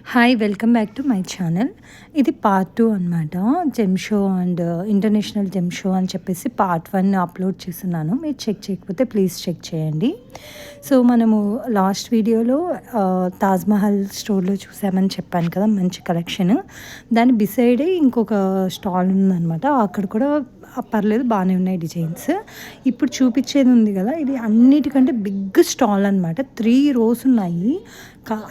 Hi welcome back to my channel. ఇది part 2 అనమాట. Gem show and international gem show అని చెప్పేసి part 1 upload చేస్తున్నాను. మీరు చెక్ చేయకపోతే ప్లీజ్ చెక్ చేయండి. సో మనము లాస్ట్ వీడియోలో తాజ్‌మహల్ స్టోర్‌లో చూసామని చెప్పాను కదా, మంచి కలెక్షన్. దాని బిసైడే ఇంకొక స్టాల్ ఉందనమాట. అక్కడ కూడా పర్లేదు బాగానే ఉన్నాయి డిజైన్స్. ఇప్పుడు చూపించేది ఉంది కదా, ఇది అన్నిటికంటే బిగ్ స్టాల్ అనమాట. 3 రోస్ ఉన్నాయి.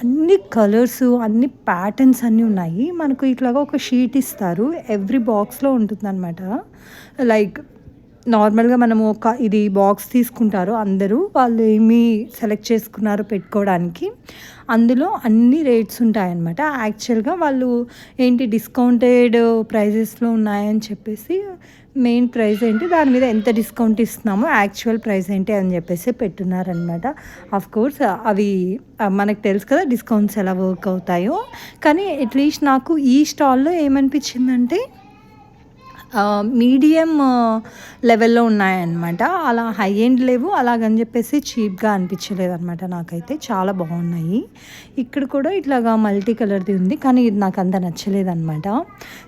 అన్ని కలర్స్, అన్ని ప్యాటర్న్స్ అన్నీ ఉన్నాయి. మనకు ఇట్లాగా ఒక షీట్ ఇస్తారు, ఎవ్రీ బాక్స్లో ఉంటుందన్నమాట. లైక్ నార్మల్గా మనము ఇది బాక్స్ తీసుకుంటారు అందరూ, వాళ్ళు ఏమి సెలెక్ట్ చేసుకున్నారో పెట్టుకోవడానికి. అందులో అన్ని రేట్స్ ఉంటాయన్నమాట. యాక్చువల్గా వాళ్ళు ఏంటి డిస్కౌంటెడ్ ప్రైజెస్లో ఉన్నాయని చెప్పేసి, మెయిన్ ప్రైస్ ఏంటి, దాని మీద ఎంత డిస్కౌంట్ ఇస్తున్నామో యాక్చువల్ ప్రైస్ ఏంటి అని చెప్పేసి పెట్టున్నారనమాట. కోర్స్ అవి మనకు తెలుసు కదా డిస్కౌంట్స్ ఎలా వర్క్ అవుతాయో. కానీ అట్లీస్ట్ నాకు ఈ స్టాల్లో ఏమనిపించిందంటే మీడియం లెవెల్లో ఉన్నాయన్నమాట. అలా హై ఎండ్ లేవు, అలాగని చెప్పేసి చీప్గా అనిపించలేదన్నమాట. నాకైతే చాలా బాగున్నాయి. ఇక్కడ కూడా ఇట్లాగా మల్టీ కలర్ది ఉంది, కానీ ఇది నాకు అంత నచ్చలేదన్నమాట.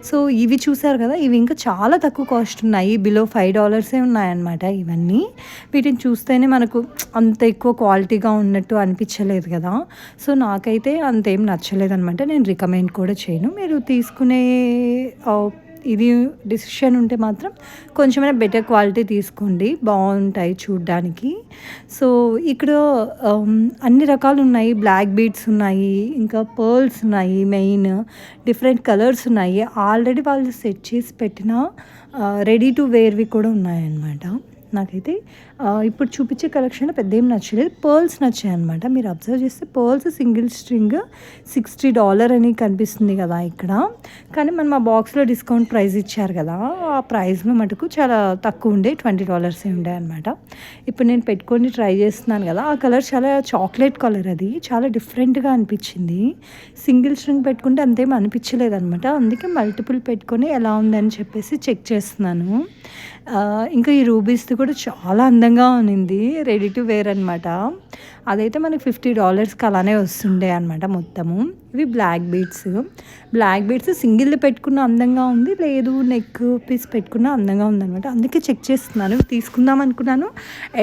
సో ఇవి చూసారు కదా, ఇవి ఇంకా చాలా తక్కువ కాస్ట్ ఉన్నాయి, బిలో $5 ఉన్నాయన్నమాట ఇవన్నీ. వీటిని చూస్తేనే మనకు అంత ఎక్కువ క్వాలిటీగా ఉన్నట్టు అనిపించలేదు కదా. సో నాకైతే అంతేం నచ్చలేదన్నమాట. నేను రికమెండ్ కూడా చేయను. మీరు తీసుకునే ఇది డిసిషన్ ఉంటే మాత్రం కొంచెమైనా బెటర్ క్వాలిటీ తీసుకోండి, బాగుంటాయి చూడ్డానికి. సో ఇక్కడ అన్ని రకాలు ఉన్నాయి. బ్లాక్ బీడ్స్ ఉన్నాయి, ఇంకా పర్ల్స్ ఉన్నాయి, మెయిన్ డిఫరెంట్ కలర్స్ ఉన్నాయి. ఆల్రెడీ వాళ్ళు సెట్ చేసి పెట్టిన రెడీ టు వేర్వి కూడా ఉన్నాయన్నమాట. నాకైతే ఇప్పుడు చూపించే కలెక్షన్లో పెద్ద ఏం నచ్చలేదు. పర్ల్స్ నచ్చాయి అనమాట. మీరు అబ్జర్వ్ చేస్తే పర్ల్స్ సింగిల్ స్ట్రింగ్ $60 అని కనిపిస్తుంది కదా ఇక్కడ. కానీ మనం ఆ బాక్స్లో డిస్కౌంట్ ప్రైస్ ఇచ్చారు కదా, ఆ ప్రైస్లో మటుకు చాలా తక్కువ ఉండే, $20 ఉండే అనమాట. ఇప్పుడు నేను పెట్టుకొని ట్రై చేస్తున్నాను కదా, ఆ కలర్ చాలా చాక్లెట్ కలర్, అది చాలా డిఫరెంట్గా అనిపించింది. సింగిల్ స్ట్రింగ్ పెట్టుకుంటే అంతేం అనిపించలేదు అనమాట. అందుకే మల్టిపుల్ పెట్టుకొని ఎలా ఉందని చెప్పేసి చెక్ చేస్తున్నాను. ఇంకా ఈ రూబీస్ది కూడా చాలా అందంగా ఉన్నింది, రెడీ టు వేర్ అనమాట. అదైతే మనకి $50కి అలానే వస్తుండే అనమాట మొత్తము. ఇవి బ్లాక్ బీడ్స్ సింగిల్ పెట్టుకున్న అందంగా ఉంది, లేదు నెక్ పీస్ పెట్టుకున్న అందంగా ఉందనమాట. అందుకే చెక్ చేస్తున్నాను, తీసుకుందాం అనుకున్నాను.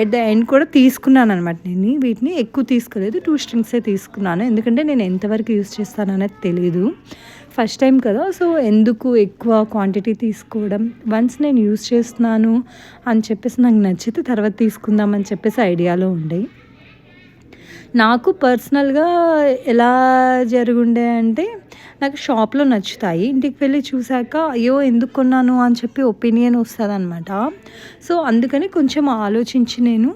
ఎట్ ద ఎండ్ కూడా తీసుకున్నాను అనమాట. నేను వీటిని ఎక్కువ తీసుకోలేదు, 2 స్ట్రింగ్సే తీసుకున్నాను. ఎందుకంటే నేను ఎంతవరకు యూస్ చేస్తాననేది తెలీదు, ఫస్ట్ టైం కదా. సో ఎందుకు ఎక్కువ క్వాంటిటీ తీసుకోవడం, వన్స్ నేను యూస్ చేస్తున్నాను అని చెప్పేసి నాకు నచ్చితే తర్వాత తీసుకుందామని చెప్పేసి ఐడియాలో ఉండే. నాకు పర్సనల్గా ఎలా జరుగుండే అంటే, నాకు షాప్లో నచ్చుతాయి, ఇంటికి వెళ్ళి చూశాక అయ్యో ఎందుకు కొన్నాను అని చెప్పి ఒపీనియన్ వస్తుంది అనమాట. సో అందుకని కొంచెం ఆలోచించి నేను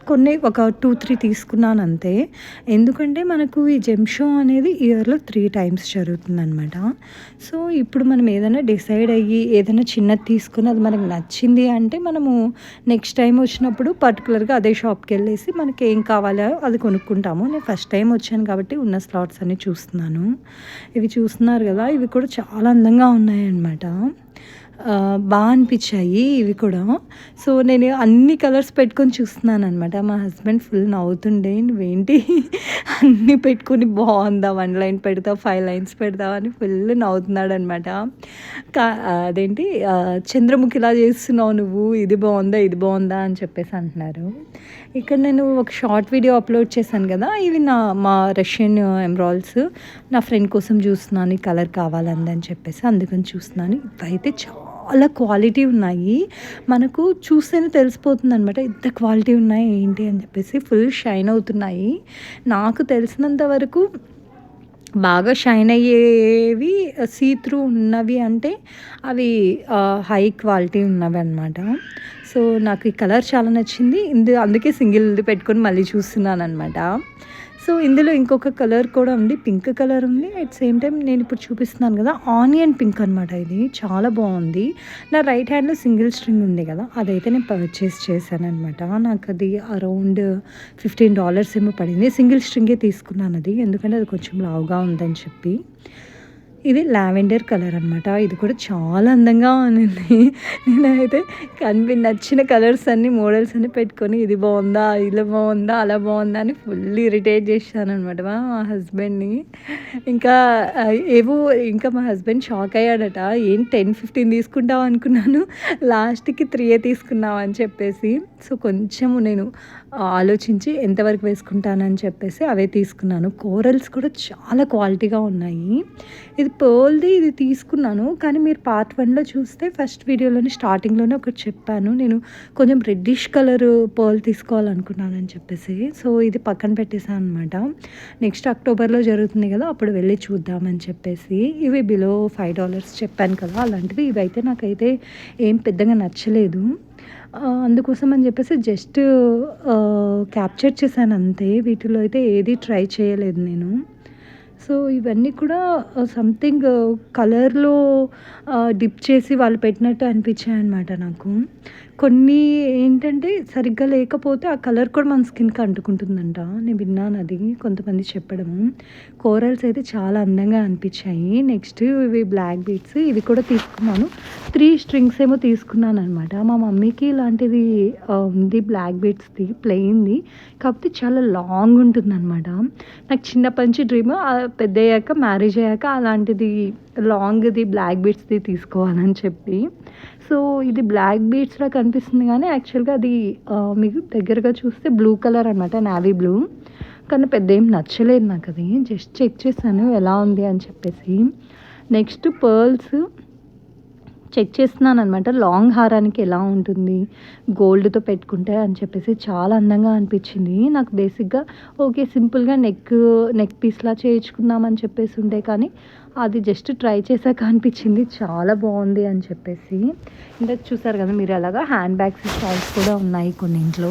కొన్ని ఒక 2-3 తీసుకున్నాను అంతే. ఎందుకంటే మనకు ఈ జెమ్ షో అనేది ఇయర్లో 3 టైమ్స్ జరుగుతుందనమాట. సో ఇప్పుడు మనం ఏదైనా డిసైడ్ అయ్యి ఏదైనా చిన్నది తీసుకుని అది మనకు నచ్చింది అంటే, మనము నెక్స్ట్ టైం వచ్చినప్పుడు పర్టికులర్గా అదే షాప్కి వెళ్ళేసి మనకి ఏం కావాలో అది కొనుక్కుంటాము. నేను ఫస్ట్ టైం వచ్చాను కాబట్టి ఉన్న స్లాట్స్ అన్నీ చూస్తున్నాను. ఇవి చూస్తున్నారు కదా, ఇవి కూడా చాలా అందంగా ఉన్నాయన్నమాట. బాగా అనిపించాయి ఇవి కూడా. సో నేను అన్ని కలర్స్ పెట్టుకొని చూస్తున్నాను అనమాట. మా హస్బెండ్ ఫుల్ నవ్వుతుండే, నువ్వేంటి అన్నీ పెట్టుకొని బాగుందా, 1 లైన్ పెడతావు, 5 లైన్స్ పెడతావు అని ఫుల్ నవ్వుతున్నాడు అనమాట. అదేంటి చంద్రముఖిలా చేస్తున్నావు నువ్వు, ఇది బాగుందా అని చెప్పేసి అంటున్నారు. ఇక్కడ నేను ఒక షార్ట్ వీడియో అప్లోడ్ చేశాను కదా, ఇవి మా రష్యన్ ఎమరాల్డ్స్ నా ఫ్రెండ్ కోసం చూస్తున్నాను, ఈ కలర్ కావాలని చెప్పేసి అందుకని చూస్తున్నాను. ఇవైతే చాలా క్వాలిటీ ఉన్నాయి, మనకు చూస్తేనే తెలిసిపోతుంది అనమాట ఎంత క్వాలిటీ ఉన్నాయి ఏంటి అని చెప్పేసి. ఫుల్ షైన్ అవుతున్నాయి. నాకు తెలిసినంత వరకు బాగా షైన్ అయ్యేవి సీ త్రూ ఉన్నవి అంటే అవి హై క్వాలిటీ ఉన్నవి అనమాట. సో నాకు ఈ కలర్ చాలా నచ్చింది, అందుకే సింగిల్ పెట్టుకొని మళ్ళీ చూస్తున్నాను అనమాట. సో ఇందులో ఇంకొక కలర్ కూడా ఉంది, పింక్ కలర్ ఉంది. అట్ సేమ్ టైం నేను ఇప్పుడు చూపిస్తున్నాను కదా, ఆనియన్ పింక్ అనమాట. ఇది చాలా బాగుంది. నా రైట్ హ్యాండ్లో సింగిల్ స్ట్రింగ్ ఉంది కదా, అదైతే నేను పర్చేస్ చేశాను అనమాట. నాకు అది అరౌండ్ $15 ఏమో పడింది. సింగిల్ స్ట్రింగే తీసుకున్నాను అది, ఎందుకంటే అది కొంచెం లావుగా ఉందని చెప్పి. ఇది లావెండర్ కలర్ అనమాట. ఇది కూడా చాలా అందంగా ఉన్నింది. నేనైతే నచ్చిన కలర్స్ అన్నీ, మోడల్స్ అన్నీ పెట్టుకొని ఇది బాగుందా, ఇలా బాగుందా, అలా బాగుందా అని ఫుల్ ఇరిటేట్ చేశాననమాట మా హస్బెండ్‌ని. ఇంకా ఏవో ఇంకా మా హస్బెండ్ షాక్ అయ్యాడట. "ఏం 10, 15 తీసుకుంటావు అనుకున్నాను. లాస్ట్‌కి 3 తీసుకున్నావు" అని చెప్పేసి. సో, కొంచెము నేను ఆలోచించి ఎంతవరకు వేసుకుంటానని చెప్పేసి అవే తీసుకున్నాను. కోరల్స్ కూడా చాలా క్వాలిటీగా ఉన్నాయి. ఇది పర్ల్‌ది ఇది తీసుకున్నాను. కానీ మీరు పార్ట్ 1లో చూస్తే ఫస్ట్ వీడియోలోనే స్టార్టింగ్‌లోనే ఒకటి చెప్పాను. నేను కొంచెం రెడ్డిష్ కలరు పర్ల్ తీసుకోవాలనుకున్నానని చెప్పేసి. సో, ఇది పక్కన పెట్టేసాను అనమాట. నెక్స్ట్ అక్టోబర్‌లో జరుగుతుంది కదా! అప్పుడు వెళ్ళి చూద్దామని చెప్పేసి. ఇవి బిలో $5 చెప్పాను కదా! అలాంటివి. ఇవైతే నాకైతే ఏం పెద్దగా నచ్చలేదు. అందుకోసం అని చెప్పేసి జస్ట్ క్యాప్చర్ చేశాను అంతే. వీటిలో అయితే ఏది ట్రై చేయలేదు నేను. సో, ఇవన్నీ కూడా సంథింగ్ కలర్‌లో డిప్ చేసి వాళ్ళు పెట్టినట్టు అనిపించాయన్నమాట నాకు. కొన్ని ఏంటంటే సరిగ్గా లేకపోతే ఆ కలర్ కూడా మన స్కిన్‌కి అంటుకుంటుందంట. నేను విన్నాను అది కొంతమంది చెప్పడము. కోరల్స్ అయితే చాలా అందంగా అనిపించాయి. నెక్స్ట్ ఇవి బ్లాక్ బీడ్స్ ఇవి కూడా తీసుకున్నాను. 3 స్ట్రింగ్స్ ఏమో తీసుకున్నాననమాట. మా మమ్మీకి ఇలాంటిది ఉంది బ్లాక్ బీడ్స్‌ది ప్లెయిన్‌ది. కాకపోతే చాలా లాంగ్ ఉంటుందనమాట. నాకు చిన్నప్పటి నుంచి డ్రీమ్ పెద్దయ్యాక మ్యారేజ్ అయ్యాక అలాంటిది లాంగ్‌ది బ్లాక్ బీడ్స్‌ది తీసుకోవాలని చెప్పి. సో, ఇది బ్లాక్ బీడ్స్‌లా కనిపిస్తుంది గానీ యాక్చువల్‌గా అది మీకు దగ్గరగా చూస్తే బ్లూ కలర్ అనమాట. Navy blue. కానీ పెద్ద ఏం నచ్చలేదు నాకది. జస్ట్ చెక్ చేశాను ఎలా ఉంది అని చెప్పేసి. నెక్స్ట్ పర్ల్స్ చెక్ చేస్తున్నాననమాట. లాంగ్ హారానికి ఎలా ఉంటుంది, గోల్డ్‌తో పెట్టుకుంటే అని చెప్పేసి చాలా అందంగా అనిపించింది. నాకు బేసిక్‌గా ఓకే సింపుల్‌గా నెక్ పీస్‌లా చేయించుకుందాం అని చెప్పేసి ఉండే కానీ అది జస్ట్ ట్రై చేశాక అనిపించింది చాలా బాగుంది అని చెప్పేసి. ఇందాక చూసారు కదా మీరు అలాగా హ్యాండ్ బ్యాగ్స్ స్టాల్స్ కూడా ఉన్నాయి కొన్నింట్లో.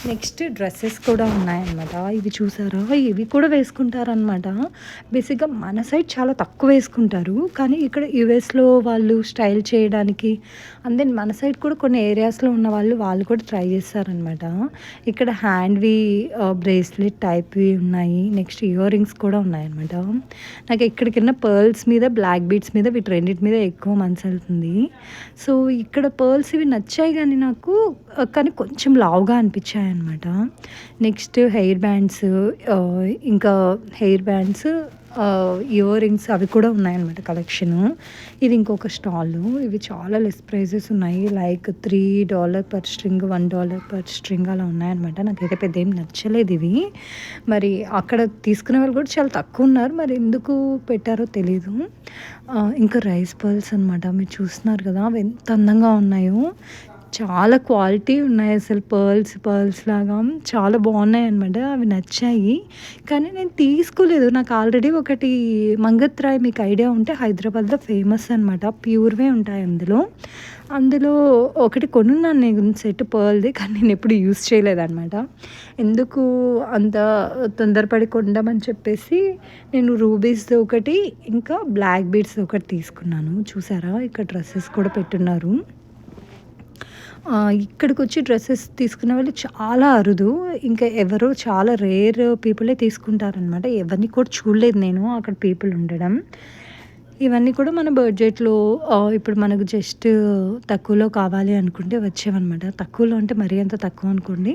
నెక్స్ట్ డ్రెస్సెస్ కూడా ఉన్నాయన్నమాట. ఇవి చూసారా ఇవి కూడా వేసుకుంటారనమాట. బేసిక్‌గా మన సైడ్ చాలా తక్కువ వేసుకుంటారు. కానీ ఇక్కడ యూఎస్‌లో వాళ్ళు స్టైల్ చేయడానికి అండ్ దెన్ మన సైడ్ కూడా కొన్ని ఏరియాస్‌లో ఉన్న వాళ్ళు కూడా ట్రై చేస్తారనమాట. ఇక్కడ హ్యాండ్‌వి బ్రేస్లెట్ టైప్‌వి ఉన్నాయి. నెక్స్ట్ ఇయర్ రింగ్స్ కూడా ఉన్నాయన్నమాట. నాకు ఎక్కడికైనా పర్ల్స్ మీద బ్లాక్ బీడ్స్ మీద వీటి రెండిటి మీద ఎక్కువ మనసు వెళ్తుంది. సో, ఇక్కడ పర్ల్స్ ఇవి నచ్చాయి కానీ నాకు కానీ కొంచెం లావుగా అనిపించాయన్నమాట. నెక్స్ట్ హెయిర్ బ్యాండ్స్ ఇంకా హెయిర్ బ్యాండ్స్ ఇయర్ రింగ్స్ అవి కూడా ఉన్నాయన్నమాట కలెక్షను. ఇది ఇంకొక స్టాలు. ఇవి చాలా లెస్ ప్రైజెస్ ఉన్నాయి. Like $3 per string, $1 per string అలా ఉన్నాయన్నమాట. నాకైతే పెద్ద ఏం నచ్చలేదు ఇవి. మరి అక్కడ తీసుకునే వాళ్ళు కూడా చాలా తక్కువ ఉన్నారు. మరి ఎందుకు పెట్టారో తెలీదు. ఇంకా రైస్ పర్ల్స్ అనమాట. మీరు చూస్తున్నారు కదా అవి ఎంత అందంగా ఉన్నాయో. చాలా క్వాలిటీ ఉన్నాయి అసలు పర్ల్స్ లాగా చాలా బాగున్నాయి అనమాట. అవి నచ్చాయి కానీ నేను తీసుకోలేదు. నాకు ఆల్రెడీ ఒకటి మంగత్రాయ్ మీకు ఐడియా ఉంటే హైదరాబాద్లో ఫేమస్ అనమాట. ప్యూర్వే ఉంటాయి అందులో ఒకటి కొనున్నాను నేను సెట్ పర్ల్ది. కానీ నేను ఎప్పుడు యూస్ చేయలేదన్నమాట. ఎందుకు అంత తొందరపడి కొందామని చెప్పేసి నేను రూబీస్ది ఒకటి ఇంకా బ్లాక్ బీడ్స్ ఒకటి తీసుకున్నాను. చూసారా ఇక్కడ డ్రెస్సెస్ కూడా పెట్టున్నారు. ఇక్కడికొచ్చి డ్రెస్సెస్ తీసుకునే వాళ్ళు చాలా అరుదు. ఇంకా ఎవరో చాలా రేర్ పీపులే తీసుకుంటారనమాట. ఎవరిని కూడా చూడలేదు నేను అక్కడ పీపుల్ ఉండడం. ఇవన్నీ కూడా మన బడ్జెట్‌లో ఇప్పుడు మనకు జస్ట్ తక్కువలో కావాలి అనుకుంటే వచ్చేవన్నమాట. తక్కువలో అంటే మరీ అంత తక్కువ అనుకోండి.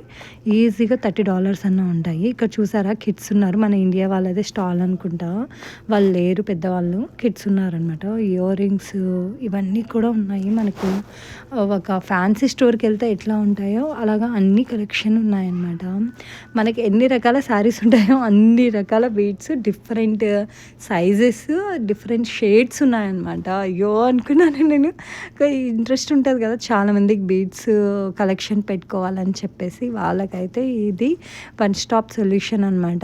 ఈజీగా $30 అన్నా ఉంటాయి. ఇక్కడ చూసారా కిడ్స్ ఉన్నారు. మన ఇండియా వాళ్ళదే స్టాల్ అనుకుంటా. వాళ్ళు లేరు పెద్దవాళ్ళు. కిడ్స్ ఉన్నారనమాట. ఇయర్ రింగ్స్ ఇవన్నీ కూడా ఉన్నాయి. మనకు ఒక ఫ్యాన్సీ స్టోర్‌కెళ్తే ఎట్లా ఉంటాయో అలాగా అన్ని కలెక్షన్ ఉన్నాయన్నమాట. మనకి ఎన్ని రకాల శారీస్ ఉంటాయో అన్ని రకాల beads different sizes, different shades ఉన్నాయన్నమాట. అయ్యో అనుకున్నాను నేను. ఇంట్రెస్ట్ ఉంటుంది కదా చాలామందికి బీడ్స్ కలెక్షన్ పెట్టుకోవాలని చెప్పేసి. వాళ్ళకైతే ఇది వన్ స్టాప్ సొల్యూషన్ అనమాట.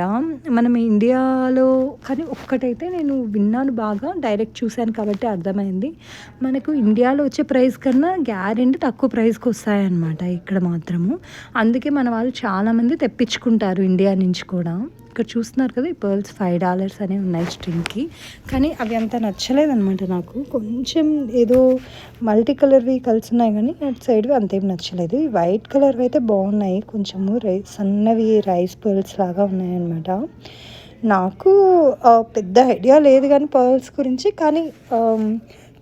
మనం ఇండియాలో కానీ ఒక్కటైతే నేను విన్నాను బాగా డైరెక్ట్ చూశాను కాబట్టి అర్థమైంది. మనకు ఇండియాలో వచ్చే ప్రైస్ కన్నా గ్యారెంటీ తక్కువ ప్రైస్కి వస్తాయన్నమాట ఇక్కడ మాత్రము. అందుకే మన వాళ్ళు చాలామంది తెప్పించుకుంటారు ఇండియా నుంచి కూడా. ఇక్కడ చూస్తున్నారు కదా ఈ పర్ల్స్ $5 అనేవి ఉన్నాయి స్ట్రింగ్కి. కానీ అవి అంత నచ్చలేదన్నమాట నాకు. కొంచెం ఏదో మల్టీ కలర్వి కలిసి ఉన్నాయి కానీ అటు సైడ్వి అంతేం నచ్చలేదు. ఈ వైట్ కలర్వి అయితే బాగున్నాయి. కొంచెము సన్నవి రైస్ పర్ల్స్ లాగా ఉన్నాయన్నమాట. నాకు పెద్ద ఐడియా లేదు కానీ పర్ల్స్ గురించి, కానీ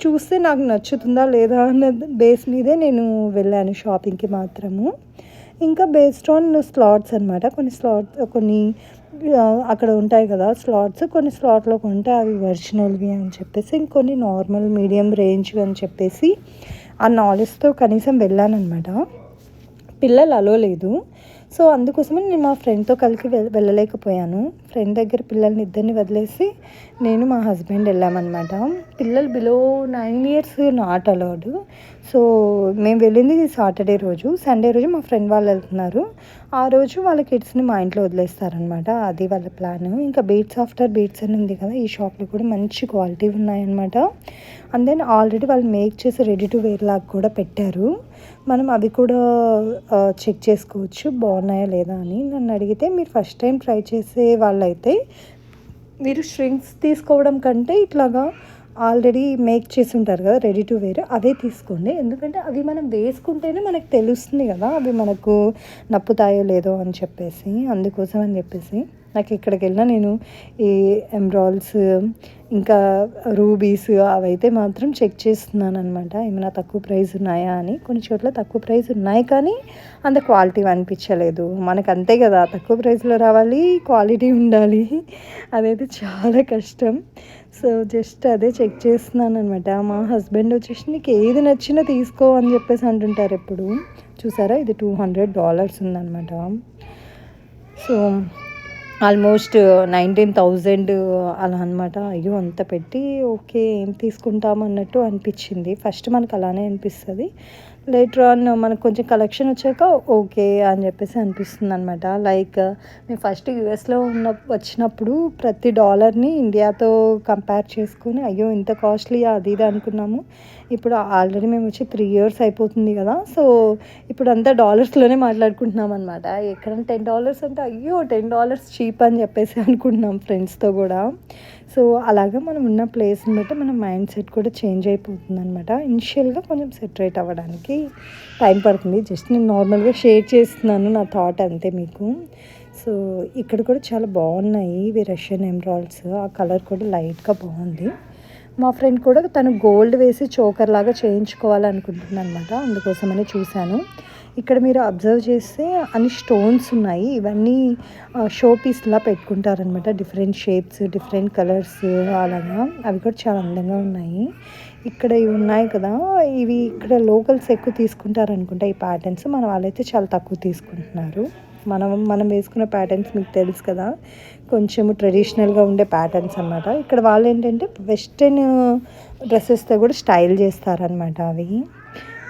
చూస్తే నాకు నచ్చుతుందా లేదా అన్న బేస్ మీదే నేను వెళ్ళాను షాపింగ్కి మాత్రము. ఇంకా బేస్డ్ ఆన్ స్లాట్స్ అనమాట. కొన్ని అక్కడ ఉంటాయి కదా స్లాట్స్, కొన్ని స్లాట్లో కొంటే అవి ఒరిజినల్వి అని చెప్పేసి, ఇంకొన్ని నార్మల్ మీడియం రేంజ్ అని చెప్పేసి ఆ నాలెడ్జ్తో కనీసం వెళ్ళానమాట. పిల్లలు అలో లేదు, సో అందుకోసమే నేను మా ఫ్రెండ్తో కలిసి వెళ్ళలేకపోయాను. ఫ్రెండ్ దగ్గర పిల్లల్ని ఇద్దరిని వదిలేసి నేను మా హస్బెండ్ వెళ్ళామన్నమాట. పిల్లలు below 9 years not allowed. So మేము వెళ్ళింది సాటర్డే రోజు. సండే రోజు మా ఫ్రెండ్ వాళ్ళు వెళ్తున్నారు. ఆ రోజు వాళ్ళ కిడ్స్ని మా ఇంట్లో వదిలేస్తారనమాట. అది వాళ్ళ ప్లాన్. ఇంకా బీట్స్ ఆఫ్టర్ బీట్స్ అని ఉంది కదా, ఈ షాప్లో కూడా మంచి క్వాలిటీ ఉన్నాయన్నమాట. అండ్ దెన్ ఆల్రెడీ వాళ్ళు మేక్ చేసి రెడీ టు వేర్ లాగా కూడా పెట్టారు. మనం అవి కూడా చెక్ చేసుకోవచ్చు బాగున్నాయా లేదా అని. నన్ను అడిగితే మీరు ఫస్ట్ టైం ట్రై చేసే వాళ్ళైతే మీరు స్ట్రింగ్స్ తీసుకోవడం కంటే ఇట్లాగా ఆల్రెడీ మేక్ చేసి ఉంటారు కదా రెడీ టు వేర్, అవే తీసుకోండి. ఎందుకంటే అవి మనం వేసుకుంటేనే మనకు తెలుస్తుంది కదా అవి మనకు నప్పుతాయో లేదో అని చెప్పేసి, అందుకోసం అని చెప్పేసి నాకు ఎక్కడికి వెళ్ళినా నేను ఈ ఎమ్రాల్స్ ఇంకా రూబీస్ అవైతే మాత్రం చెక్ చేస్తున్నాను అనమాట. ఏమైనా తక్కువ ప్రైస్ ఉన్నాయా అని. కొన్ని చోట్ల తక్కువ ప్రైస్ ఉన్నాయి కానీ అంత క్వాలిటీ అనిపించలేదు. మనకు అంతే కదా, తక్కువ ప్రైస్లో రావాలి, క్వాలిటీ ఉండాలి, అదైతే చాలా కష్టం. సో జస్ట్ అదే చెక్ చేస్తున్నాను అనమాట. మా హస్బెండ్ వచ్చేసి నీకు ఏది నచ్చినా తీసుకో అని చెప్పేసి అంటుంటారు ఎప్పుడు. చూసారా, ఇది $200 ఉందన్నమాట. సో ఆల్మోస్ట్ 19,000 అలా అనమాట. అయ్యో అంత పెట్టి ఓకే ఏం తీసుకుంటాం అన్నట్టు అనిపించింది. ఫస్ట్ మనకు అలానే అనిపిస్తుంది, లేటర్ ఆన్ మనకు కొంచెం కలెక్షన్ వచ్చాక ఓకే అని చెప్పేసి అనిపిస్తుంది అనమాట. లైక్ మేము ఫస్ట్ యూఎస్లో వచ్చినప్పుడు ప్రతి డాలర్ని ఇండియాతో కంపేర్ చేసుకొని అయ్యో ఇంత కాస్ట్లీయా అది ఇది అనుకున్నాము. ఇప్పుడు ఆల్రెడీ మేము వచ్చి 3 years అయిపోతుంది కదా, సో ఇప్పుడు అంతా డాలర్స్లోనే మాట్లాడుకుంటున్నాం అనమాట. ఎక్కడైనా $10 అంటే అయ్యో $10 చీప్ అని చెప్పేసి అనుకుంటున్నాం ఫ్రెండ్స్తో కూడా. సో అలాగా మనం ఉన్న ప్లేస్ని బట్టి మన మైండ్ సెట్ కూడా చేంజ్ అయిపోతుంది అనమాట. ఇనిషియల్గా కొంచెం సెటరేట్ అవ్వడానికి టైం పడుతుంది. జస్ట్ నేను నార్మల్గా షేర్ చేస్తున్నాను నా థాట్ అంతే మీకు. సో ఇక్కడ కూడా చాలా బాగున్నాయి ఇవి రష్యన్ ఎమరాల్డ్స్. ఆ కలర్ కూడా లైట్గా బాగుంది. మా ఫ్రెండ్ కూడా తను గోల్డ్ వేసి చోకర్ లాగా చేయించుకోవాలనుకుంటుంది అనమాట. అందుకోసమని చూశాను. ఇక్కడ మీరు అబ్జర్వ్ చేస్తే అన్ని స్టోన్స్ ఉన్నాయి. ఇవన్నీ షో పీస్లా పెట్టుకుంటారనమాట. డిఫరెంట్ షేప్స్, డిఫరెంట్ కలర్స్ అలాగా. అవి కూడా చాలా అందంగా ఉన్నాయి. ఇక్కడ ఇవి ఉన్నాయి కదా, ఇవి ఇక్కడ లోకల్స్ ఎక్కువ తీసుకుంటారనుకుంటా ఈ ప్యాటర్న్స్. మన వాళ్ళైతే చాలా తక్కువ తీసుకుంటున్నారు. మనం వేసుకున్న ప్యాటర్న్స్ మీకు తెలుసు కదా, కొంచెము ట్రెడిషనల్గా ఉండే ప్యాటర్న్స్ అనమాట. ఇక్కడ వాళ్ళు ఏంటంటే వెస్ట్రన్ డ్రెస్సెస్తో కూడా స్టైల్ చేస్తారనమాట. అవి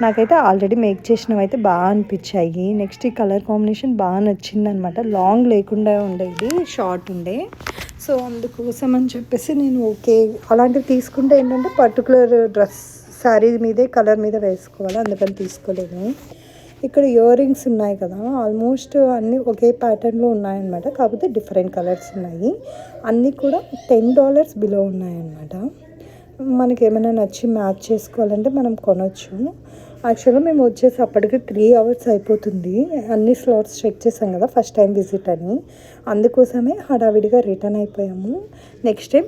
నాకైతే ఆల్రెడీ మేక్ చేసినవి అయితే బాగా అనిపించాయి. నెక్స్ట్ ఈ కలర్ కాంబినేషన్ బాగా నచ్చింది అనమాట. లాంగ్ లేకుండా ఉండేది, షార్ట్ ఉండే. సో అందుకోసం అని చెప్పేసి నేను ఓకే అలాంటివి తీసుకుంటే ఏంటంటే పర్టికులర్ డ్రెస్ శారీ మీదే కలర్ మీద వేసుకోవాలి, అందుకని తీసుకోలేదు. ఇక్కడ ఇయర్ రింగ్స్ ఉన్నాయి కదా, ఆల్మోస్ట్ అన్నీ ఒకే ప్యాటర్న్లో ఉన్నాయన్నమాట. కాకపోతే డిఫరెంట్ కలర్స్ ఉన్నాయి. అన్నీ కూడా $10 బిలో ఉన్నాయన్నమాట. మనకి ఏమైనా నచ్చి మ్యాచ్ చేసుకోవాలంటే మనం కొనవచ్చు. యాక్చువల్గా మేము వచ్చేసి అప్పటికి 3 hours అయిపోతుంది. అన్ని స్లాట్స్ చెక్ చేసాం కదా ఫస్ట్ టైం విజిట్ అని, అందుకోసమే హడావిడిగా రిటర్న్ అయిపోయాము. Next time